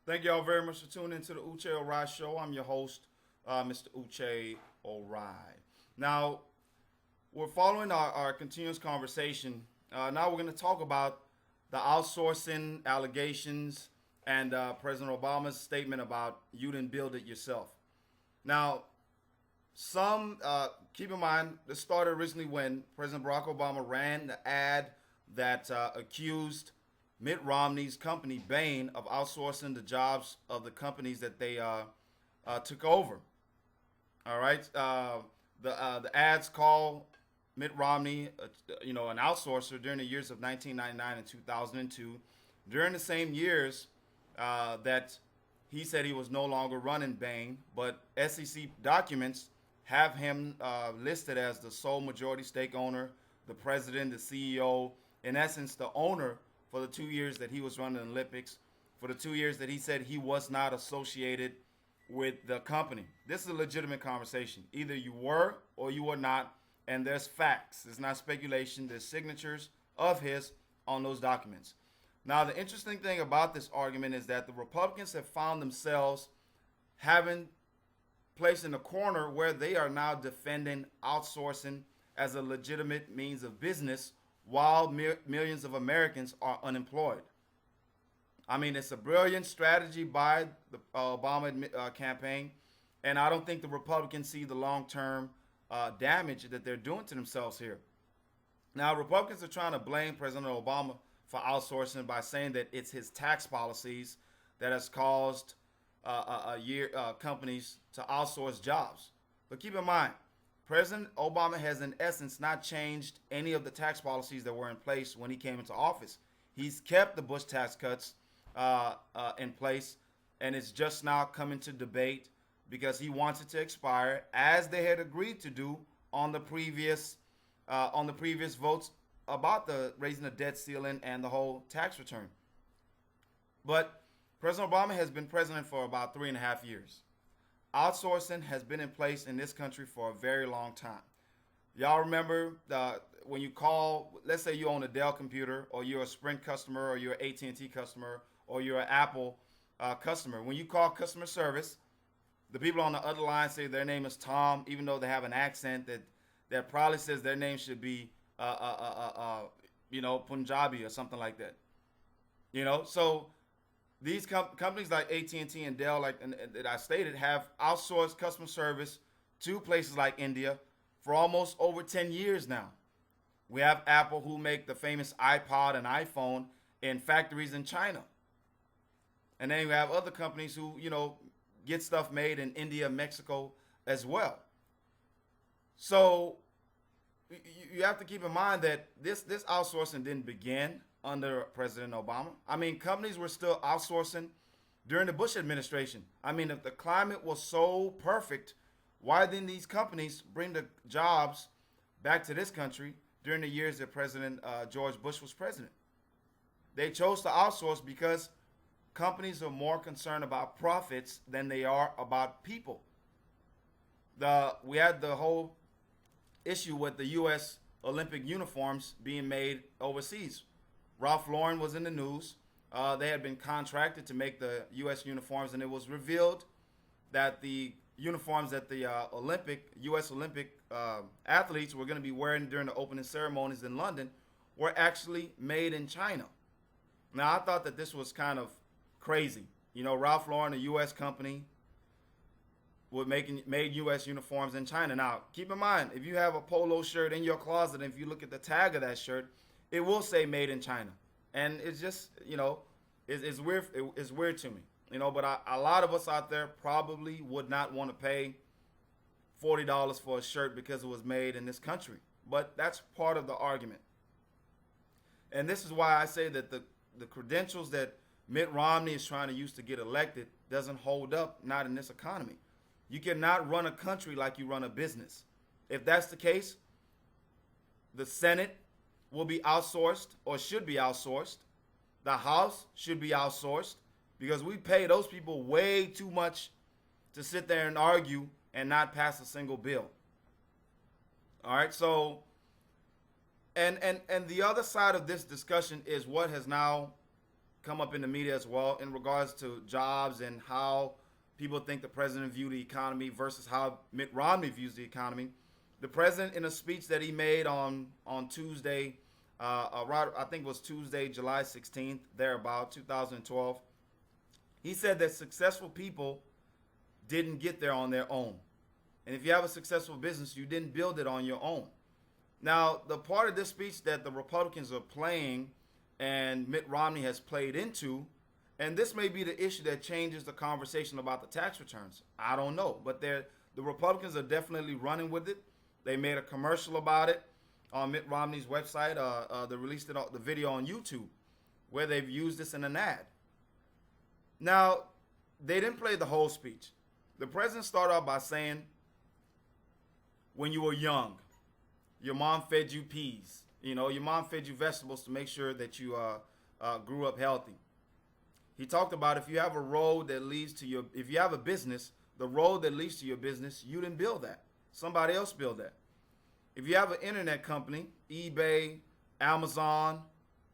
Thank y'all very much for tuning into the Uche Orai Show. I'm your host, Mr. Uche Orai. Now, we're following our continuous conversation. Now we're going to talk about the outsourcing allegations and President Obama's statement about you didn't build it yourself. Now, keep in mind, this started originally when President Barack Obama ran the ad that accused Mitt Romney's company, Bain, of outsourcing the jobs of the companies that they took over. All right. The ads call Mitt Romney, an outsourcer during the years of 1999 and 2002. During the same years that he said he was no longer running Bain, but SEC documents have him listed as the sole majority stake owner, the president, the CEO, in essence, the owner for the 2 years that he was running the Olympics, for the 2 years that he said he was not associated with the company. This is a legitimate conversation. Either you were or you were not, and there's facts. It's not speculation. There's signatures of his on those documents. Now, the interesting thing about this argument is that the Republicans have found themselves having placed in a corner where they are now defending outsourcing as a legitimate means of business while millions of Americans are unemployed. I mean, it's a brilliant strategy by the Obama campaign, and I don't think the Republicans see the long-term damage that they're doing to themselves here. Now, Republicans are trying to blame President Obama for outsourcing by saying that it's his tax policies that has caused companies to outsource jobs. But keep in mind, President Obama has in essence not changed any of the tax policies that were in place when he came into office. He's kept the Bush tax cuts in place, and it's just now coming to debate because he wants it to expire as they had agreed to do on the previous votes about the raising the debt ceiling and the whole tax return. But President Obama has been president for about 3.5 years. Outsourcing has been in place in this country for a very long time. Y'all remember when you call, let's say you own a Dell computer, or you're a Sprint customer, or you're an AT&T customer, or you're an Apple customer. When you call customer service, the people on the other line say their name is Tom, even though they have an accent that probably says their name should be Punjabi or something like that. So these companies like AT&T and Dell, that I stated, have outsourced customer service to places like India for almost over 10 years now. We have Apple, who make the famous iPod and iPhone in factories in China. And then you have other companies who, get stuff made in India, Mexico as well. So you have to keep in mind that this outsourcing didn't begin under President Obama. I mean, companies were still outsourcing during the Bush administration. I mean, if the climate was so perfect, why didn't these companies bring the jobs back to this country during the years that President George Bush was president? They chose to outsource because companies are more concerned about profits than they are about people. We had the whole issue with the U.S. Olympic uniforms being made overseas. Ralph Lauren was in the news. They had been contracted to make the U.S. uniforms, and it was revealed that the uniforms that the U.S. Olympic athletes were going to be wearing during the opening ceremonies in London were actually made in China. Now, I thought that this was kind of crazy. Ralph Lauren, a U.S. company, made U.S. uniforms in China. Now, keep in mind, if you have a polo shirt in your closet, and if you look at the tag of that shirt, it will say made in China. And it's just, it's weird. It's weird to me, but a lot of us out there probably would not want to pay $40 for a shirt because it was made in this country. But that's part of the argument. And this is why I say that the credentials that Mitt Romney is trying to use to get elected doesn't hold up, not in this economy. You cannot run a country like you run a business. If that's the case, the Senate will be outsourced, or should be outsourced. The House should be outsourced, because we pay those people way too much to sit there and argue and not pass a single bill. All right, so and the other side of this discussion is what has now come up in the media as well in regards to jobs and how people think the president view the economy versus how Mitt Romney views the economy. The president, in a speech that he made on Tuesday, I think it was Tuesday, July 16th, thereabout, 2012, he said that successful people didn't get there on their own. And if you have a successful business, you didn't build it on your own. Now, the part of this speech that the Republicans are playing and Mitt Romney has played into, and this may be the issue that changes the conversation about the tax returns. I don't know. But the Republicans are definitely running with it. They made a commercial about it on Mitt Romney's website. They released the video on YouTube where they've used this in an ad. Now, they didn't play the whole speech. The president started off by saying, when you were young, your mom fed you peas. Your mom fed you vegetables to make sure that you grew up healthy. He talked about if you have a road that leads to if you have a business, the road that leads to your business, you didn't build that. Somebody else built that. If you have an internet company, eBay, Amazon,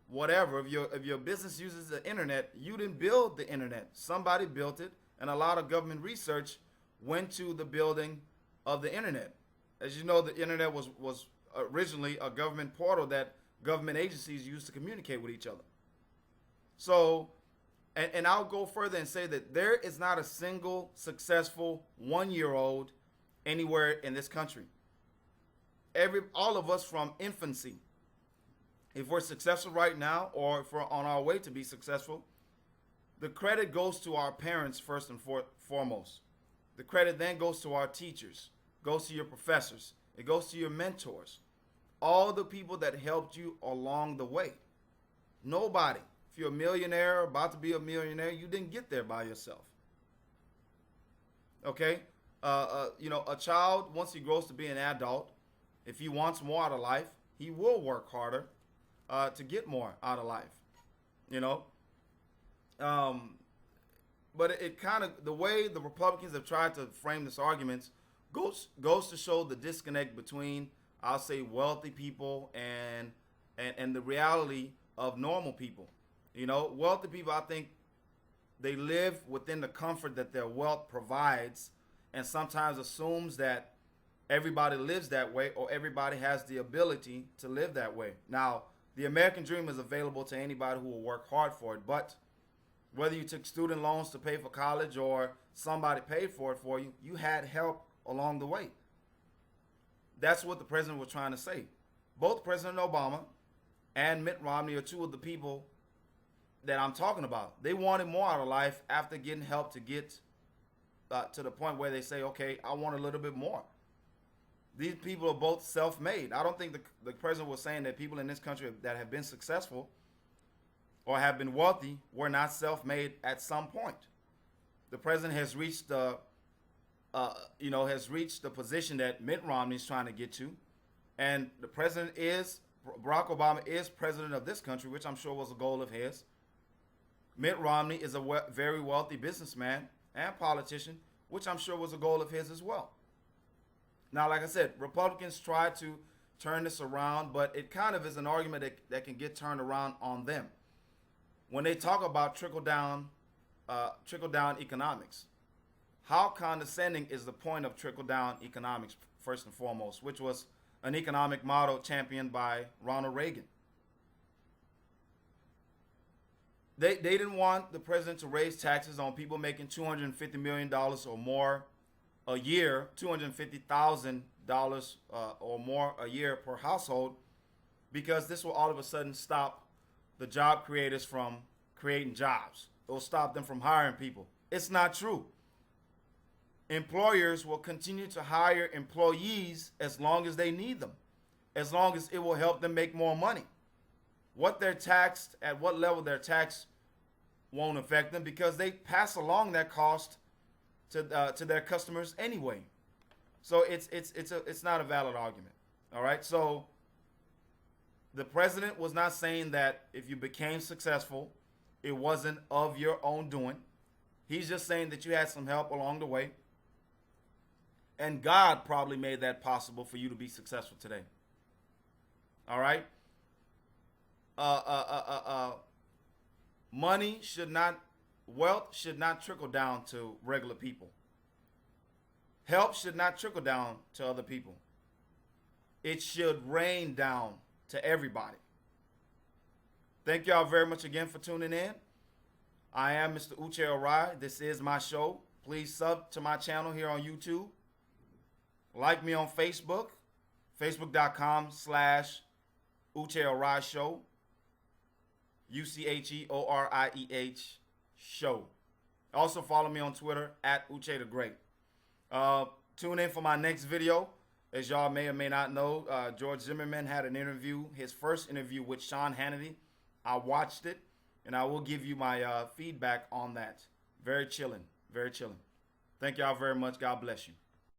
whatever, if your business uses the internet, you didn't build the internet. Somebody built it, and a lot of government research went to the building of the internet. As you know, the internet was originally a government portal that government agencies used to communicate with each other. So, and I'll go further and say that there is not a single successful 1-year-old anywhere in this country. All of us from infancy, if we're successful right now or if we're on our way to be successful, the credit goes to our parents first and foremost. The credit then goes to our teachers, goes to your professors, it goes to your mentors, all the people that helped you along the way. Nobody. If you're a millionaire, about to be a millionaire, you didn't get there by yourself. Okay? A child, once he grows to be an adult, if he wants more out of life, he will work harder to get more out of life. But it kind of, the way the Republicans have tried to frame this argument goes to show the disconnect between, I'll say, wealthy people and the reality of normal people. Wealthy people, I think, they live within the comfort that their wealth provides, and sometimes assumes that everybody lives that way or everybody has the ability to live that way. Now, the American dream is available to anybody who will work hard for it, but whether you took student loans to pay for college or somebody paid for it for you, you had help along the way. That's what the president was trying to say. Both President Obama and Mitt Romney are two of the people that I'm talking about. They wanted more out of life after getting help to get to the point where they say, okay, I want a little bit more. These people are both self-made. I don't think the president was saying that people in this country that have been successful or have been wealthy were not self-made at some point. The president has reached the position that Mitt Romney is trying to get to, and Barack Obama is president of this country, which I'm sure was a goal of his. Mitt Romney is a very wealthy businessman and politician, which I'm sure was a goal of his as well. Now, like I said, Republicans try to turn this around, but it kind of is an argument that can get turned around on them. When they talk about trickle-down economics, how condescending is the point of trickle-down economics, first and foremost, which was an economic model championed by Ronald Reagan. They didn't want the president to raise taxes on people making $250 million or more a year, $250,000 or more a year per household, because this will all of a sudden stop the job creators from creating jobs. It will stop them from hiring people. It's not true. Employers will continue to hire employees as long as they need them, as long as it will help them make more money. What they're taxed, at what level they're taxed, won't affect them because they pass along that cost to their customers anyway. So it's not a valid argument. All right. So the president was not saying that if you became successful, it wasn't of your own doing. He's just saying that you had some help along the way. And God probably made that possible for you to be successful today. All right. wealth should not trickle down to regular people. Help should not trickle down to other people. It should rain down to everybody. Thank y'all very much again for tuning in. I am Mr. Uche Orai. This is my show. Please sub to my channel here on YouTube. Like me on Facebook, facebook.com/Uche Orai Show. UCHEORIEH Show. Also follow me on Twitter @Uche the Great. Tune in for my next video. As y'all may or may not know, George Zimmerman had an interview, his first interview with Sean Hannity. I watched it, and I will give you my feedback on that. Very chilling, very chilling. Thank y'all very much. God bless you.